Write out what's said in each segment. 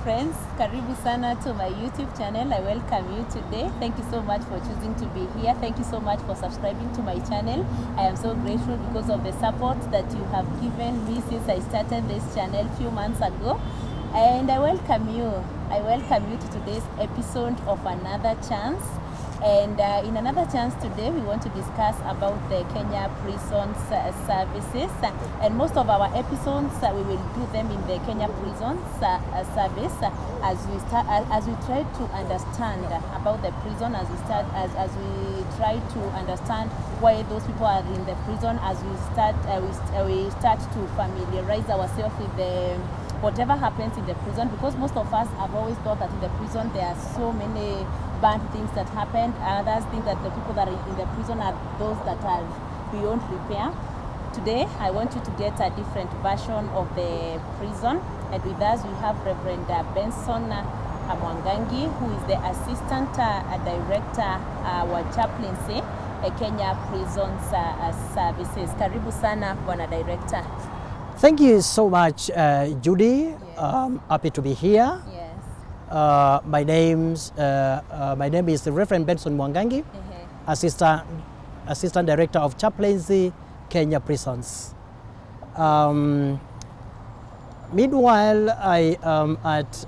friends, karibu sana to my YouTube channel. I welcome you today. Thank you so much for choosing to be here. Thank you so much for subscribing to my channel. I am so grateful because of the support that you have given me since I started this channel a few months ago. And I welcome you. I welcome you to today's episode of Another Chance. And in Another Chance today, we want to discuss about the Kenya prison services. And most of our episodes, we will do them in the Kenya prison service as we try to understand about the prison, as we try to understand why those people are in the prison, as we start to familiarize ourselves with the whatever happens in the prison, because most of us have always thought that in the prison there are so many bad things that happen. Others think that the people that are in the prison are those that are beyond repair. Today, I want you to get a different version of the prison. And with us, we have Reverend Benson Mwangangi, who is the Assistant Director wa Chaplaincy, Kenya Prison Services. Karibu sana, Bwana Director. Thank you so much, Judy. Yes. Happy to be here. Yes. My name is the Reverend Benson Mwangangi, Assistant Director of Chaplaincy, Kenya Prisons. Meanwhile,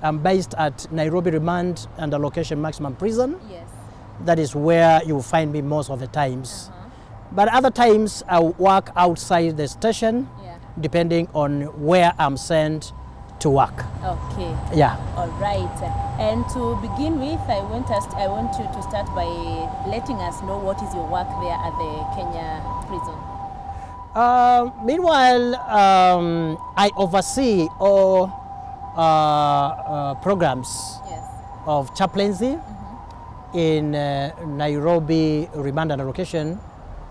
I'm based at Nairobi Remand and Allocation Maximum Prison. Yes. That is where you find me most of the times. But other times I work outside the station, depending on where I'm sent to work. Okay. Yeah. All right. And to begin with, I want you to start by letting us know what is your work there at the Kenya prison. Meanwhile, I oversee all programs of chaplaincy in Nairobi Remand and Allocation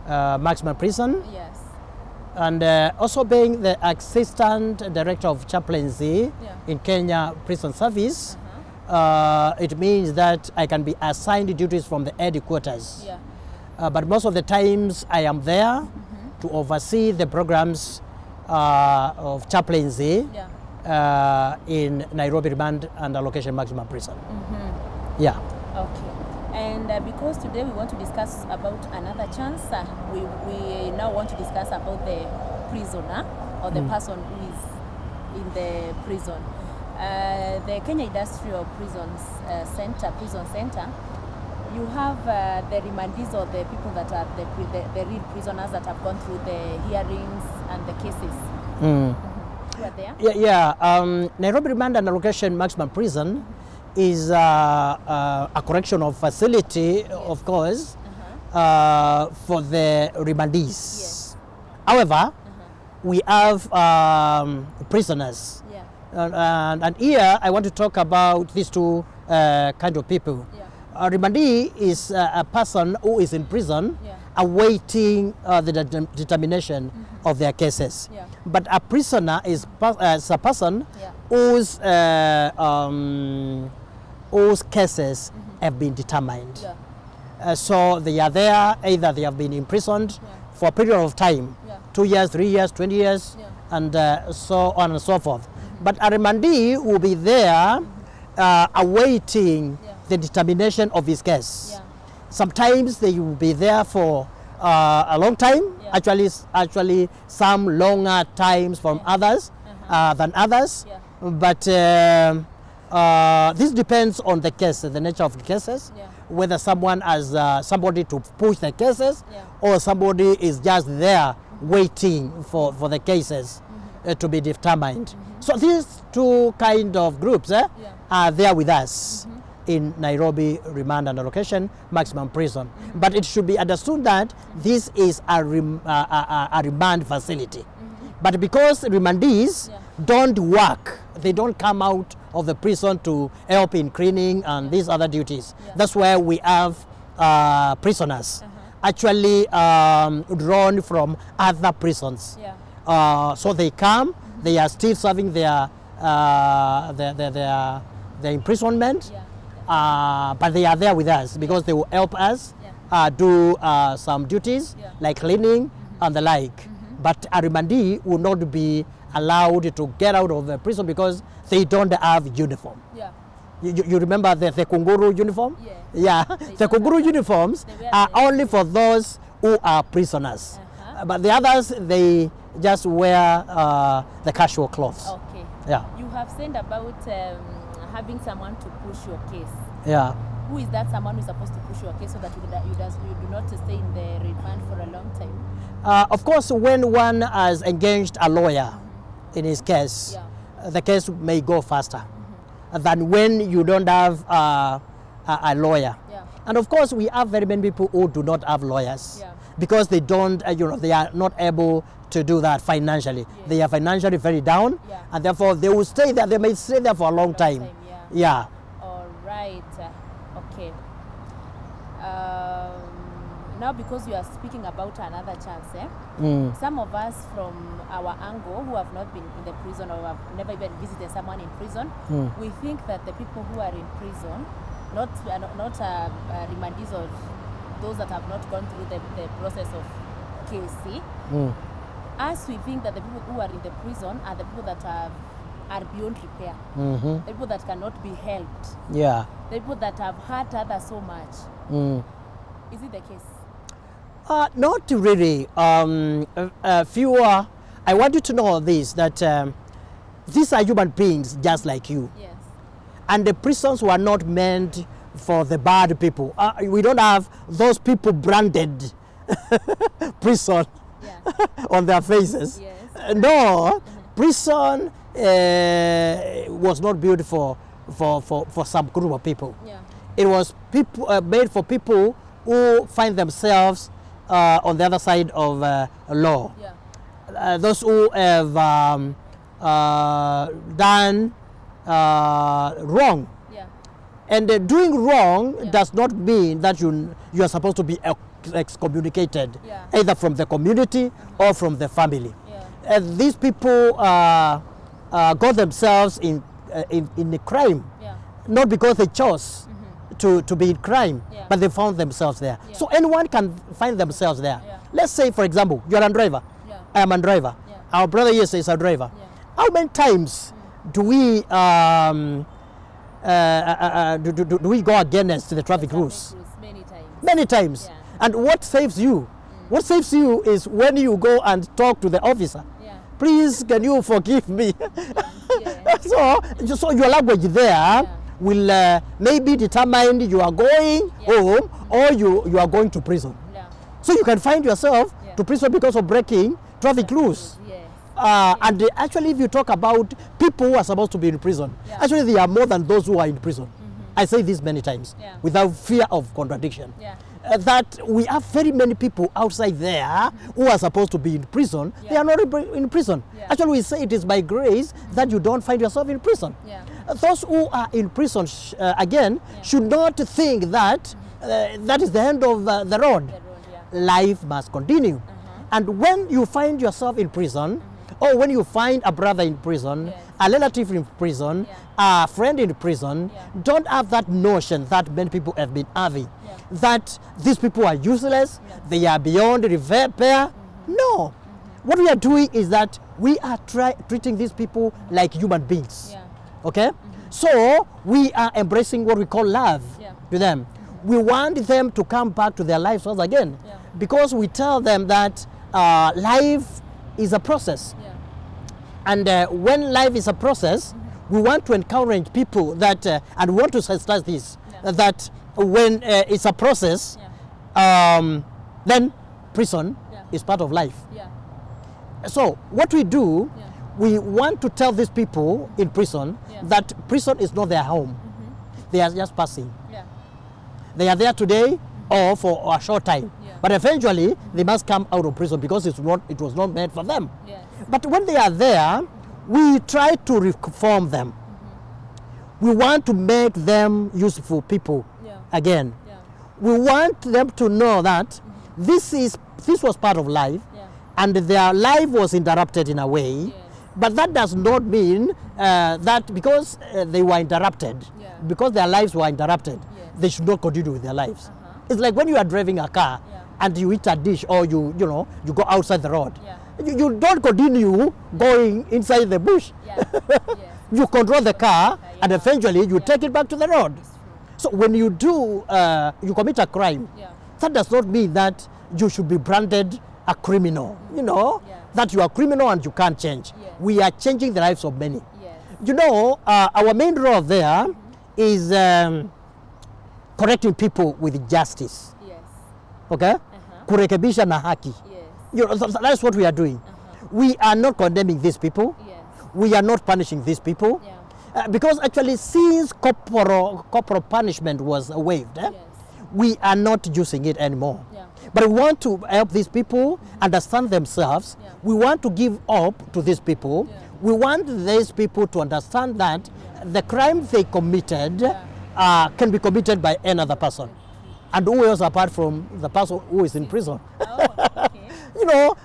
Maximum Prison. Yes. And also being the Assistant Director of Chaplaincy in Kenya Prison Service, it means that I can be assigned duties from the headquarters. But most of the times I am there to oversee the programs of chaplaincy in Nairobi Remand and Allocation Maximum Prison. Yeah. Okay. And because today we want to discuss about Another Chance, we now want to discuss about the prisoner or the person who is in the prison. The Kenya Industrial Prisons Prison Center, you have the remandees or the people that are the real prisoners that have gone through the hearings and the cases. You are there? Nairobi Remand and Allocation Maximum Prison is a correctional facility, of course, for the remandees. However, we have prisoners. And here I want to talk about these two kind of people. A remandee is a person who is in prison awaiting the determination of their cases. But a prisoner is a person whose cases have been determined. So they are there, either they have been imprisoned for a period of time, 2 years, 3 years, 20 years, and so on and so forth. But a remandee will be there awaiting the determination of his case. Sometimes they will be there for a long time, actually some longer times from others than others. But this depends on the case, the nature of the cases, whether someone has somebody to push the cases or somebody is just there waiting for the cases to be determined. So these two kind of groups are there with us in Nairobi Remand and Allocation Maximum Prison. But it should be understood that this is a remand facility. But because remandees don't work, they don't come out of the prison to help in cleaning and these other duties. That's where we have prisoners actually drawn from other prisons. So they come, they are still serving their imprisonment, but they are there with us because they will help us do some duties like cleaning and the like. But a remandee will not be allowed to get out of the prison because they don't have uniform. Yeah. You remember the kunguru uniform? Yeah. Yeah. The kunguru uniforms are only for those who are prisoners. But the others, they just wear the casual clothes. Okay. Yeah. You have said about having someone to push your case. Yeah. Who is that someone who is supposed to push your case so that you do not stay in the remand for a long time? Of course, when one has engaged a lawyer in his case, the case may go faster than when you don't have a lawyer. Yeah. And of course, we have very many people who do not have lawyers because they don't, they are not able to do that financially. They are financially very down, and therefore they will stay there. They may stay there for a long time. Yeah. All right. Okay. Now, because you are speaking about another chance, some of us from our angle who have not been in the prison or have never even visited someone in prison, we think that the people who are in prison, not remandees or those that have not gone through the process of KC, as we think that the people who are in the prison are the people that are beyond repair, the people that cannot be helped, the people that have hurt others so much. Is it the case? Not really. Fewer. I want you to know this, that these are human beings just like you. Yes. And the prisons were not meant for the bad people. We don't have those people branded prison on their faces. Yes. No, prison was not built for some group of people. Yeah. It was made for people who find themselves on the other side of law. Yeah. Those who have done wrong. Yeah. And doing wrong does not mean that you are supposed to be excommunicated, either from the community or from the family. And these people got themselves in a crime, not because they chose to be in crime, but they found themselves there. So anyone can find themselves there. Let's say, for example, you're a driver. I am a driver. Our brother here is a driver. How many times do we do we go against the traffic rules? Many times. Many times. And what saves you? What saves you is when you go and talk to the officer. Please, can you forgive me? So your language there will maybe determine you are going home or you are going to prison. So you can find yourself to prison because of breaking traffic rules. And actually, if you talk about people who are supposed to be in prison, actually they are more than those who are in prison. I say this many times without fear of contradiction. That we have very many people outside there who are supposed to be in prison. They are not in prison. Actually, we say it is by grace that you don't find yourself in prison. Those who are in prison, again, should not think that that is the end of the road. Life must continue. And when you find yourself in prison, or when you find a brother in prison, a relative in prison, a friend in prison, don't have that notion that many people have been having, that these people are useless, they are beyond repair. No. What we are doing is that we are treating these people like human beings. Okay? So we are embracing what we call love to them. We want them to come back to their lives once again, because we tell them that life is a process. And when life is a process, we want to encourage people that, and we want to stress this, that when it's a process, then prison is part of life. So what we do, we want to tell these people in prison that prison is not their home. They are just passing. They are there today or for a short time. But eventually, they must come out of prison because it was not meant for them. But when they are there, we try to reform them. We want to make them useful people again. We want them to know that this was part of life, and their life was interrupted in a way. But that does not mean that because they were interrupted, because their lives were interrupted, they should not continue with their lives. It's like when you are driving a car and you eat a dish, or you go outside the road. you don't continue going inside the bush. Yeah. Yes. You control the car, and yeah. eventually you Yeah. take it back to the road. It's true. So when you do, you commit a crime, Yeah. that does not mean that you should be branded a criminal. You know, Yeah. that you are criminal and you can't change. Yes. We are changing the lives of many. Yes. You know, our main role there is correcting people with justice. Yes. Okay? Kurekebisha na haki. Yes. You know, that's what we are doing. We are not condemning these people. Yes. We are not punishing these people. Yeah. Because actually, since corporal punishment was waived, Yes. we are not using it anymore. Yeah. But we want to help these people understand themselves. Yeah. We want to give hope to these people. Yeah. We want these people to understand that the crime they committed can be committed by another person. And who else apart from the person who is in prison? Oh, okay. You know,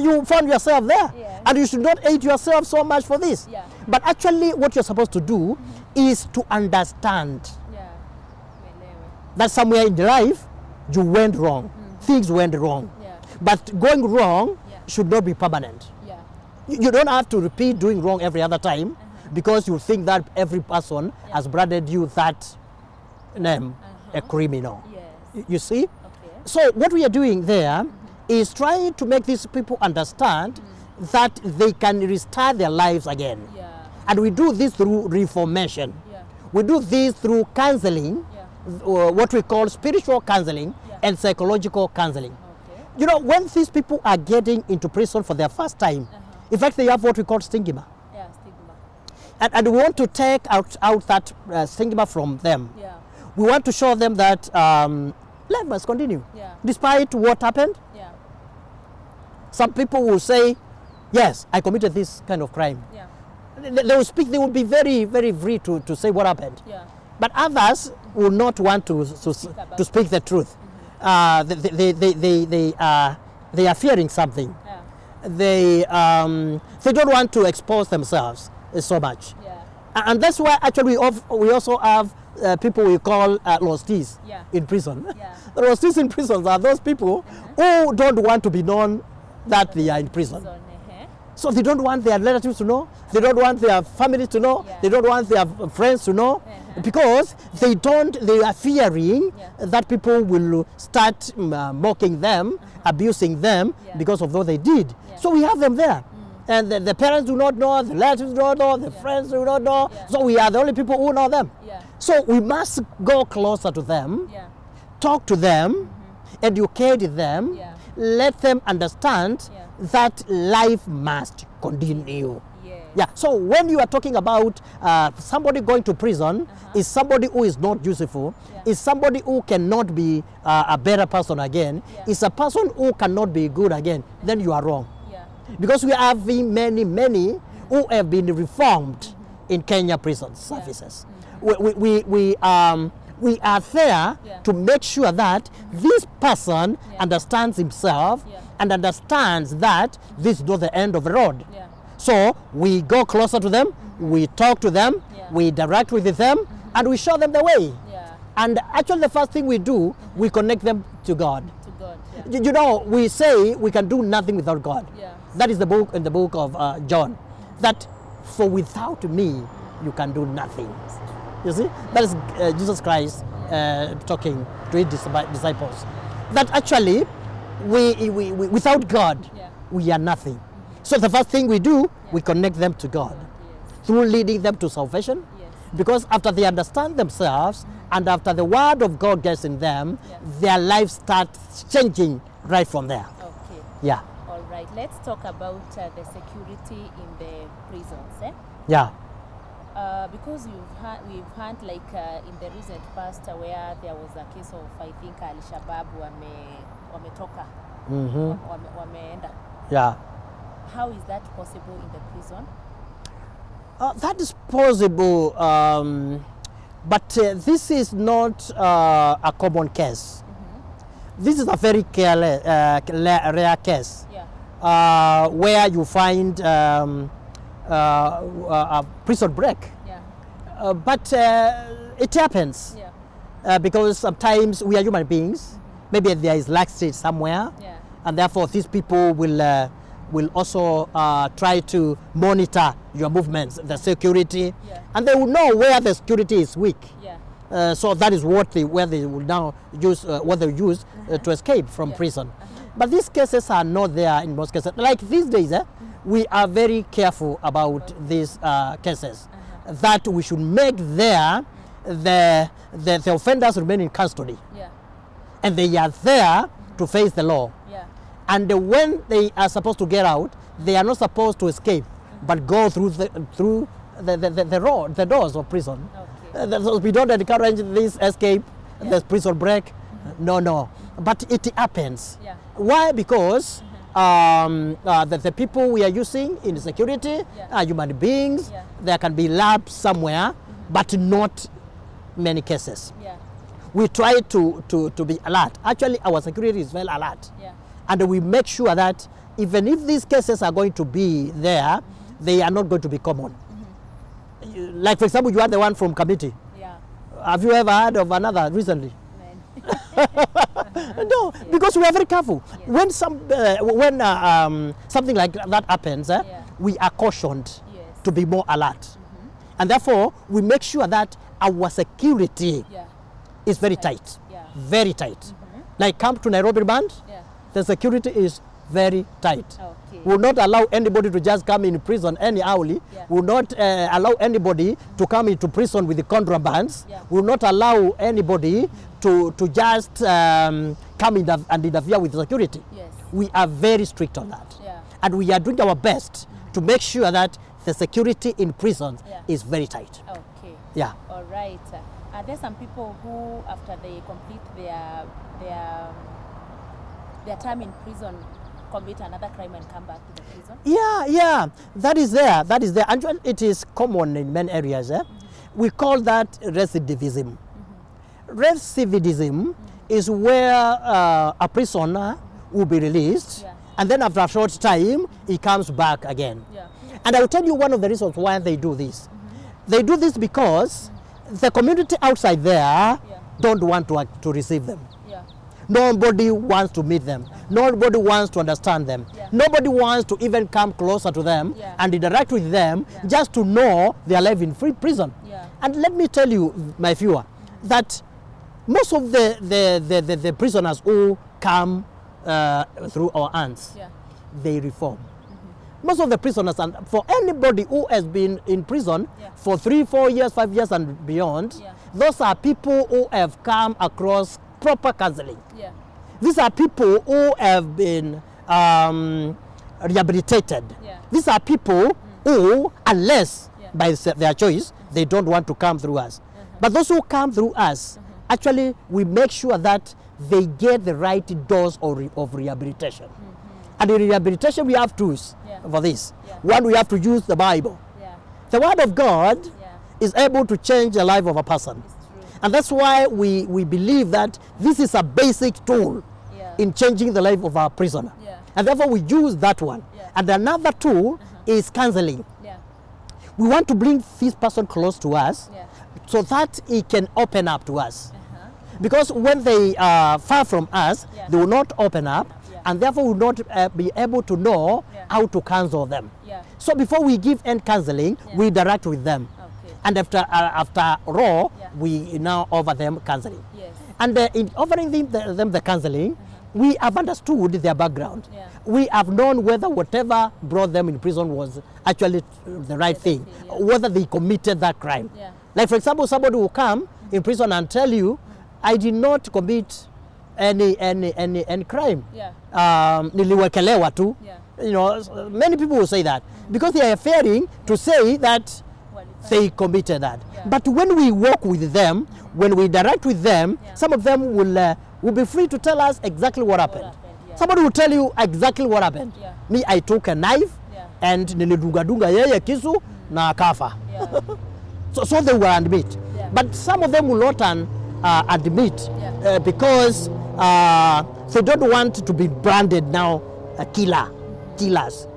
you found yourself there. Yeah. And you should not hate yourself so much for this. Yeah. But actually, what you're supposed to do is to understand Yeah. Uelewe. that somewhere in life you went wrong. Things went wrong. Yeah. But going wrong Yeah. should not be permanent. Yeah. You don't have to repeat doing wrong every other time because you think that every person has branded you that name, a criminal. Yes. You see? Okay. So what we are doing there is trying to make these people understand that they can restart their lives again. Yeah. And we do this through reformation. Yeah. We do this through counseling, Yeah. what we call spiritual counseling Yeah. and psychological counseling. Okay. You know, when these people are getting into prison for their first time, in fact, they have what we call stigma. Yeah. Stigma. And we want to take out that stigma from them. Yeah. We want to show them that life must continue. Yeah. Despite what happened, Yeah. some people will say, yes, I committed this kind of crime. Yeah. They will speak, they will be very, very free to say what happened. Yeah. But others will not want to speak the truth. They are fearing something. Yeah. They don't want to expose themselves so much. Yeah. And that's why actually we also have people we call losties Yeah. in prison. Yeah. The losties in prisons are those people who don't want to be known that they are in prison. So, So they don't want their relatives to know, they don't want their families to know, Yeah. they don't want their friends to know, because they are fearing Yeah. that people will start mocking them, abusing them Yeah. because of what they did. Yeah. So we have them there. And the parents do not know, the relatives do not know, the friends do not know. Yeah. So we are the only people who know them. Yeah. So we must go closer to them, Yeah. talk to them, educate them, Yeah. let them understand Yeah. that life must continue. Yes. Yeah. So when you are talking about somebody going to prison, is somebody who is not useful, Yeah. is somebody who cannot be a better person again, Yeah. is a person who cannot be good again, then you are wrong. Yeah. Because we have many who have been reformed in Kenya prison services. We are there Yeah. to make sure that this person Yeah. understands himself Yeah. and understands that this is not the end of the road. Yeah. So we go closer to them, we talk to them, Yeah. we interact with them, and we show them the way. Yeah. And actually the first thing we do, we connect them to God. To God. Yeah. You know, we say we can do nothing without God. Yeah. That is the book in the book of John. That for without me, you can do nothing. You see, that is Jesus Christ talking to his disciples. That actually, we without God, Yeah. we are nothing. So the first thing we do, we connect them to God Yes. through leading them to salvation. Yes. Because after they understand themselves and after the word of God gets in them, Yeah. their lives start changing right from there. Okay. Yeah, All right. Let's talk about the security in the prisons. yeah, Because we've had like in the recent past where there was a case of I think Al-Shabaab wametoka wameenda. yeah. How is that possible in the prison? That is possible, but this is not a common case. This is a very rare case Yeah. where you find a prison break. Yeah. But it happens Yeah. because sometimes we are human beings. Maybe there is laxity somewhere, Yeah. and therefore these people will will also try to monitor your movements, the security, and they will know where the security is weak. So that is where they will now use what they use to escape from prison. But these cases are not there in most cases. Like these days, we are very careful about these cases, that we should make there the offenders remain in custody, and they are there to face the law. And when they are supposed to get out, they are not supposed to escape, but go through the doors of prison. We don't encourage this escape, the prison break. No. But it happens. Why? Because the people we are using in security are human beings. There can be lapse somewhere, but not many cases. We try to be alert. Actually, our security is well alert. And we make sure that even if these cases are going to be there, they are not going to be common. Like, for example, you are the one from committee. Have you ever heard of another recently? No, because we are very careful. When something like that happens, we are cautioned to be more alert. And therefore, we make sure that our security is very tight. Very tight. Like Camp to Nairobi Band, the security is very tight. We will not allow anybody to just come in prison anyhowly. We will not allow anybody to come into prison with the contrabands. We will not allow anybody to just come in and interfere with security. We are very strict on that. And we are doing our best to make sure that the security in prisons is very tight. All right. Are there some people who, after they complete their time in prison, commit another crime and come back to the prison? That is there. And it is common in many areas. We call that recidivism. Recidivism is where a prisoner will be released, and then after a short time he comes back again. And I will tell you one of the reasons why they do this. They do this because the community outside there don't want to receive them. Nobody wants to meet them. Nobody wants to understand them. Nobody wants to even come closer to them and interact with them just to know they are alive in free prison. And let me tell you, my viewer, that most of the prisoners who come through our hands, they reform. Most of the prisoners, and for anybody who has been in prison for 3, 4 years, 5 years and beyond, those are people who have come across proper counseling. These are people who have been rehabilitated. These are people who, unless by their choice, they don't want to come through us. But those who come through us, actually, we make sure that they get the right dose of rehabilitation. And in rehabilitation, we have tools for this. One, we have to use the Bible. The Word of God is able to change the life of a person. And that's why we believe that this is a basic tool in changing the life of our prisoner. And therefore, we use that one. And another tool is counseling. We want to bring this person close to us so that he can open up to us. Because when they are far from us, they will not open up, and therefore will not be able to know how to counsel them. So before we give end counseling, we interact with them. And after all, we now offer them counseling. And in offering them the counseling, we have understood their background. We have known whether whatever brought them in prison was actually the right thing, whether they committed that crime. Like, for example, somebody will come in prison and tell you, I did not commit any crime. Niliwekelewa tu. You know, many people will say that because they are fearing to say that they committed that. But when we walk with them, when we interact with them, some of them will be free to tell us exactly what happened. Somebody will tell you exactly what happened. Me, I took a knife and nilidunga yeye kisu na akafa. So they will admit. But some of them will not admit because they don't want to be branded now killers.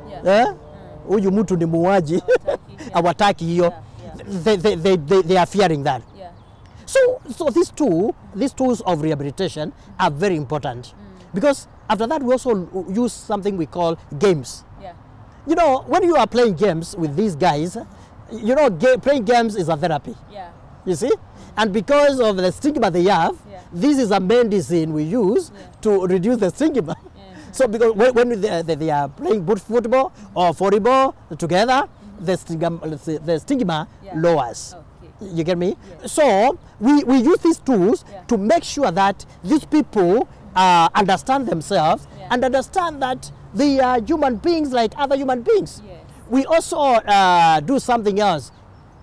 Huyu mtu ni muuaji. Hawataki hiyo. They are fearing that. So these tools of rehabilitation are very important. Because after that we also use something we call games. You know, when you are playing games with these guys, you know, playing games is a therapy. Yeah. You see? And because of the stigma they have, this is a medicine we use to reduce the stigma. So because when they are playing football or volleyball together, the stigma lowers. Okay. You get me? Yeah. So we use these tools to make sure that these people understand themselves and understand that they are human beings like other human beings. Yes. We also do something else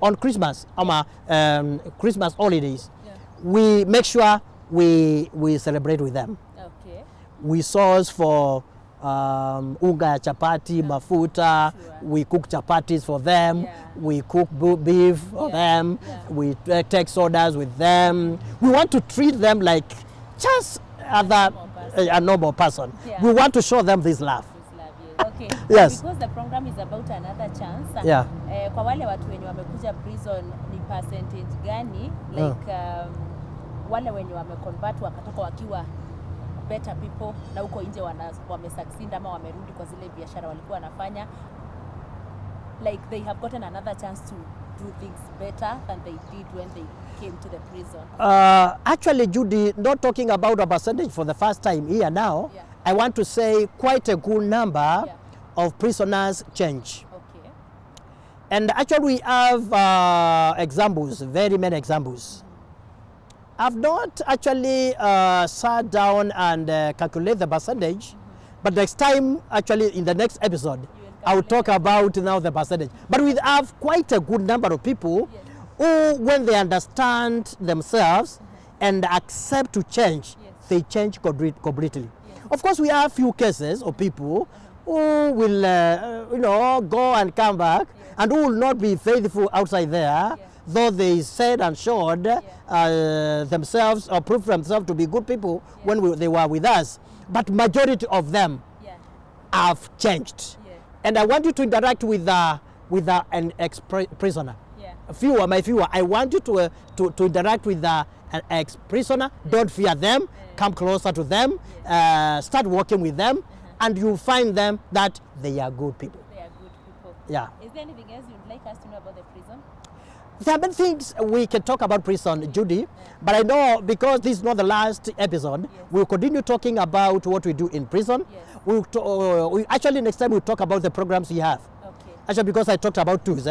on Christmas, Christmas holidays. Yeah. We make sure we celebrate with them. Okay. We source for unga, chapati, mafuta. Sure. We cook chapatis for them. Yeah. We cook beef for them. Yeah. We take sodas with them. We want to treat them like just a normal person. Yeah. We want to show them this love. Okay. Yes. Because the program is about another chance. Yeah. Kwa wale watu wenye wamekuja prison ni percentage gani like wale wenye wameconvert wakatoka wakiwa better people na huko nje wamesucceed ama wamerudi kwa zile biashara walikuwa wanafanya, like they have gotten another chance to do things better than they did when they came to the prison? Actually, Judy, not talking about a percentage for the first time here now. Yeah. I want to say quite a good number of prisoners change. Okay. And actually we have examples, very many examples. I've not actually sat down and calculate the percentage, but next time, actually in the next episode, I will talk about now the percentage. But we have quite a good number of people who, when they understand themselves and accept to change, they change completely. Of course, we have few cases of people who will, you know, go and come back and who will not be faithful outside there, though they said and showed themselves or proved themselves to be good people when they were with us. But majority of them have changed. And I want you to interact with an ex-prisoner. My viewer, I want you to interact with an ex-prisoner. Don't fear them. Come closer to them. Start working with them. And you'll find them that they are good people. They are good people. Yeah. Is there anything else you'd like us to know about the prison? There are many things we can talk about prison, Judy, but I know because this is not the last episode, we'll continue talking about what we do in prison. We actually next time we'll talk about the programs we have. Okay. Actually, because I talked about tools,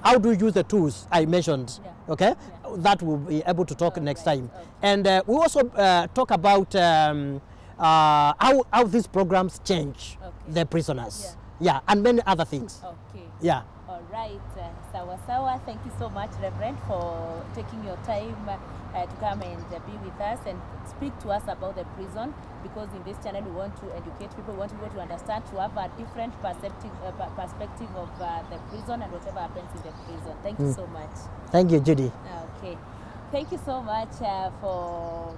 how do you use the tools I mentioned? Okay, that we'll be able to talk next time. And we also talk about how these programs change the prisoners. Yeah, and many other things. Okay. Yeah. All right, Sawa. Thank you so much, Reverend, for taking your time to come and be with us and speak to us about the prison, because in this channel we want to educate people, we want people to understand, to have a different perspective of the prison and whatever happens in the prison. Thank you so much. Thank you, Judy. Okay. Thank you so much for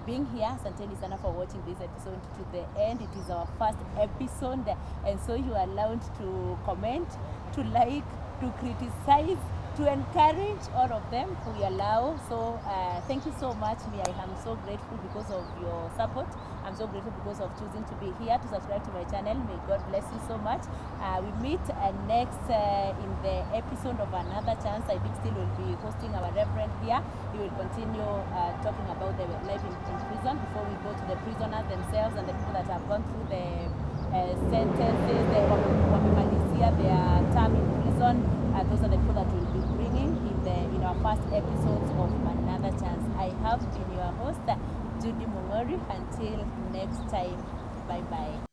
being here. Asanteni sana for watching this episode to the end. It is our first episode, and so you are allowed to comment, to like, to criticize, to encourage. All of them we allow. So thank you so much. I am so grateful because of your support. I'm so grateful because of choosing to be here, to subscribe to my channel. May God bless you so much. We meet next in the episode of Another Chance. I think still will be hosting our Reverend here. He will continue talking about the life in prison before we go to the prisoners themselves and the people that have gone through the sentences, wamemalizia their term in prison. Those are the people that we'll be bringing in our first episodes of Another Chance. I have been your host, Judy Mwangangi. Until next time, bye-bye.